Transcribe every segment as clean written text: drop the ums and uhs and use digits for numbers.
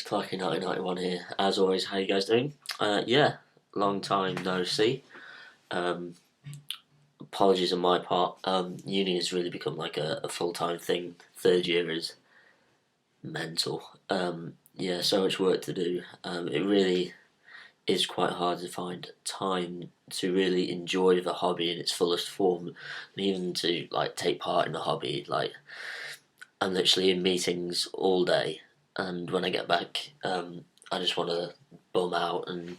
guys, Clarky1991 here. As always, how you guys doing? Yeah, long time no see. Apologies on my part. Uni has really become like a full-time thing. Third year is mental. Yeah, so much work to do. It really is quite hard to find time to really enjoy the hobby in its fullest form, and even to like take part in the hobby. Like, I'm literally in meetings all day, and when I get back, I just want to bum out and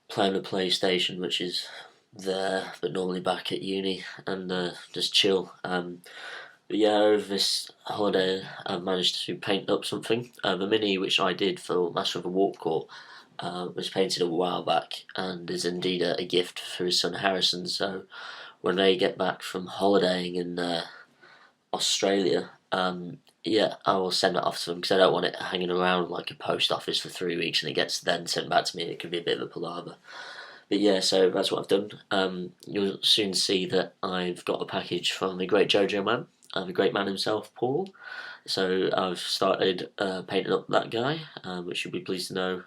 play on the PlayStation, which is there, but normally back at uni, and just chill. But yeah, over this holiday, I managed to paint up something. The mini which I did for Master of the Warp Core was painted a while back, and is indeed a gift for his son Harrison. So when they get back from holidaying in Australia, yeah, I will send it off to them because I don't want it hanging around like a post office for 3 weeks and it gets then sent back to me. It could be a bit of a palaver. But yeah, so that's what I've done. You'll soon see that I've got a package from the great JoJoMan, the great man himself, Paul. So I've started painting up that guy, which you'll be pleased to know.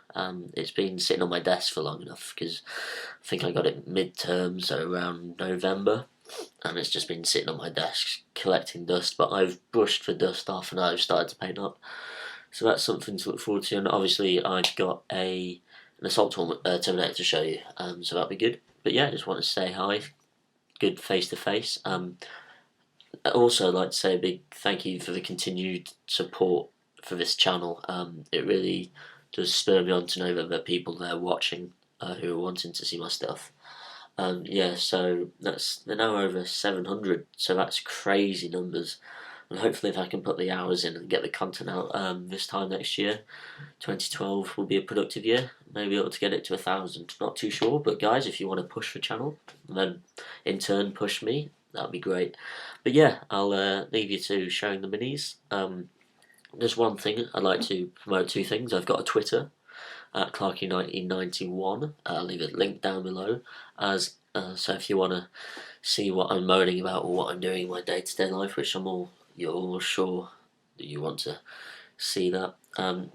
It's been sitting on my desk for long enough because I think I got it mid-term, so around November. And it's just been sitting on my desk collecting dust, but I've brushed the dust off and I've started to paint up. So that's something to look forward to, and obviously I've got an Assault Terminator to show you, so that'll be good. But yeah, I just want to say hi, good face to face. I'd also like to say a big thank you for the continued support for this channel. It really does spur me on to know that there are people there watching who are wanting to see my stuff. Yeah, so they're now over 700, so that's crazy numbers. And hopefully if I can put the hours in and get the content out this time next year, 2012 will be a productive year. Maybe able to get it to 1,000, not too sure. But guys, if you want to push the channel, and then in turn push me, that'd be great. But yeah, I'll leave you to showing the minis. Just one thing, I'd like to promote two things. I've got a Twitter, at Clarky1991. I'll leave a link down below, as so if you want to see what I'm moaning about or what I'm doing in my day-to-day life, which you're all sure that you want to see that.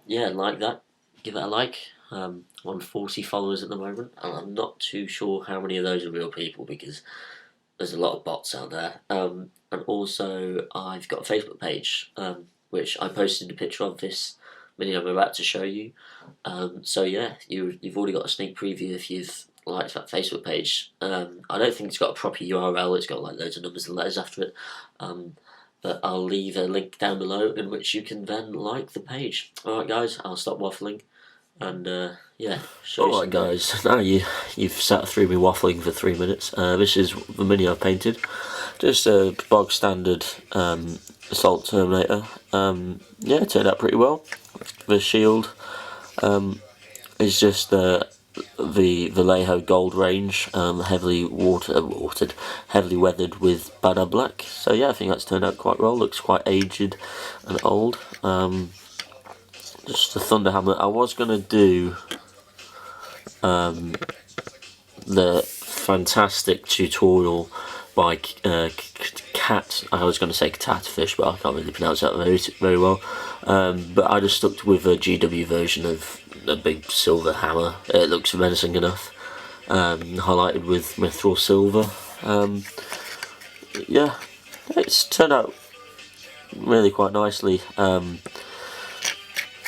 Yeah, like that, give it a like. I'm on 40 followers at the moment, and I'm not too sure how many of those are real people because there's a lot of bots out there. And also I've got a Facebook page, which I posted a picture of this mini I'm about to show you. So yeah, you've already got a sneak preview if you've liked that Facebook page. I don't think it's got a proper URL, it's got like loads of numbers and letters after it. But I'll leave a link down below in which you can then like the page. Alright guys, I'll stop waffling and yeah. Alright guys, now you've sat through me waffling for 3 minutes. This is the mini I've painted. Just a bog standard Assault Terminator. Yeah, it turned out pretty well. The shield is just the Vallejo Gold range, heavily heavily weathered with Bada Black. So yeah, I think that's turned out quite well. Looks quite aged and old. Just the Thunderhammer. I was gonna do the fantastic tutorial by Cat. I was going to say Catfish, but I can't really pronounce that very well. But I just stuck with a GW version of the big silver hammer. It looks menacing enough, highlighted with mithril silver. Yeah, it's turned out really quite nicely.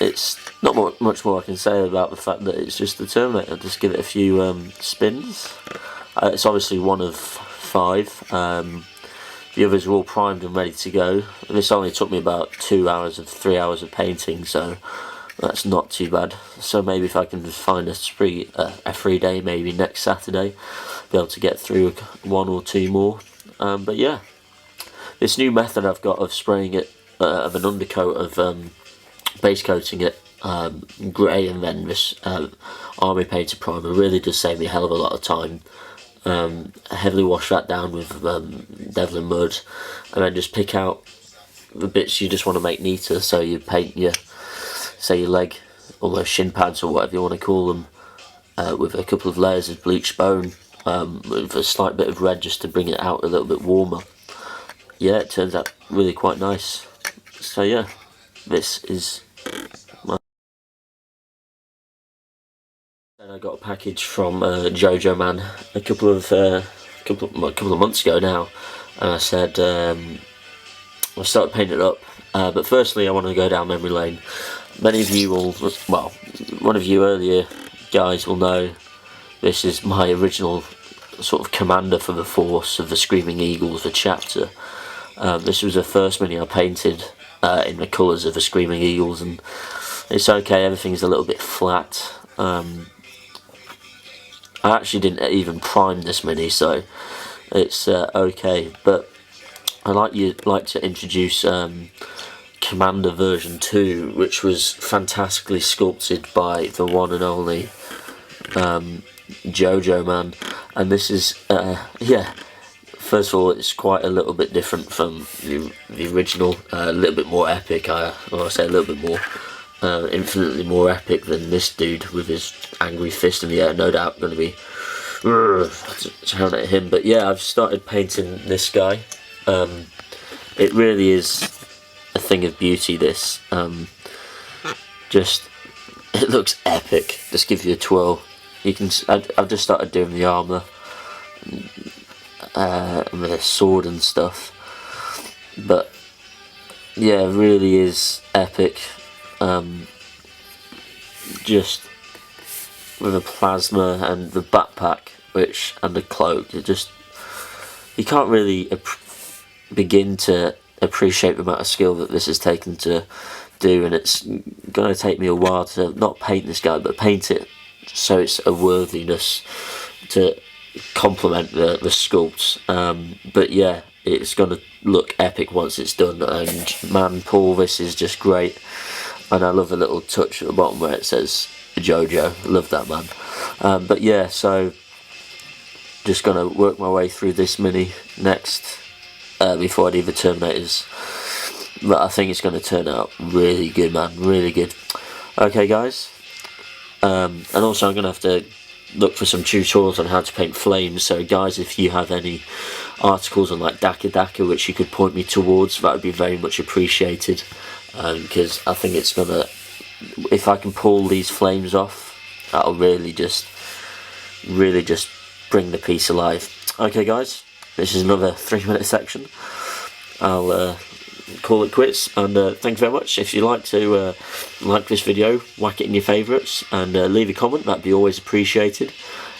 It's not much more I can say about the fact that it's just the Terminator. Just give it a few spins. It's obviously one of 5. The others are all primed and ready to go. This only took me about 3 hours of painting, so that's not too bad. So maybe if I can find a free day, maybe next Saturday, be able to get through 1 or 2 more. But yeah, this new method I've got of spraying it, of an undercoat of base coating it grey, and then this army painted primer really does save me a hell of a lot of time. Heavily wash that down with Devlin mud, and then just pick out the bits you just want to make neater. So you paint your leg, almost shin pads or whatever you want to call them, with a couple of layers of bleached bone, with a slight bit of red just to bring it out a little bit warmer. Yeah, it turns out really quite nice. So yeah, this is I got a package from GREATJOJOMAN a couple of months ago now, and I said I started painting it up. But firstly, I want to go down memory lane. Many of you will, well, one of you earlier guys will know this is my original sort of commander for the force of the Screaming Eagles, the chapter. This was the first mini I painted in the colours of the Screaming Eagles, and it's okay, everything's a little bit flat. I actually didn't even prime this mini, so it's okay, but I'd like to introduce Commander version 2, which was fantastically sculpted by the one and only GREATJOJOMAN, and this is yeah, first of all, it's quite a little bit different from the original, a little bit more epic. I say a little bit more, infinitely more epic than this dude with his angry fist in the air. No doubt going to be shouting at him, but yeah, I've started painting this guy. It really is a thing of beauty, this. Just, it looks epic. Just give you a twirl. You can. I've just started doing the armour, with a sword and stuff. But yeah, it really is epic. Just with the plasma and the backpack, and the cloak, it just, you can't really begin to appreciate the amount of skill that this has taken to do, and it's going to take me a while to not paint this guy, but paint it so it's a worthiness to complement the sculpts. But yeah, it's going to look epic once it's done, and man, Paul, this is just great. And I love the little touch at the bottom where it says JoJo. Love that, man. But yeah, so just gonna work my way through this mini next before I do the Terminators. But I think it's going to turn out really good, man. Really good. Okay, guys. And also I'm going to have to look for some tutorials on how to paint flames. So guys, if you have any articles on like Daka which you could point me towards, that would be very much appreciated. Because I think it's going to, if I can pull these flames off, that'll really just bring the piece alive. Okay guys, this is another 3-minute section. I'll call it quits, and thank you very much. If you like to like this video, whack it in your favourites, and leave a comment, that'd be always appreciated.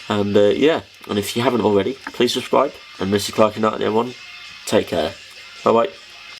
And yeah, and if you haven't already, please subscribe. And this is Clark and 981. Take care. Bye bye.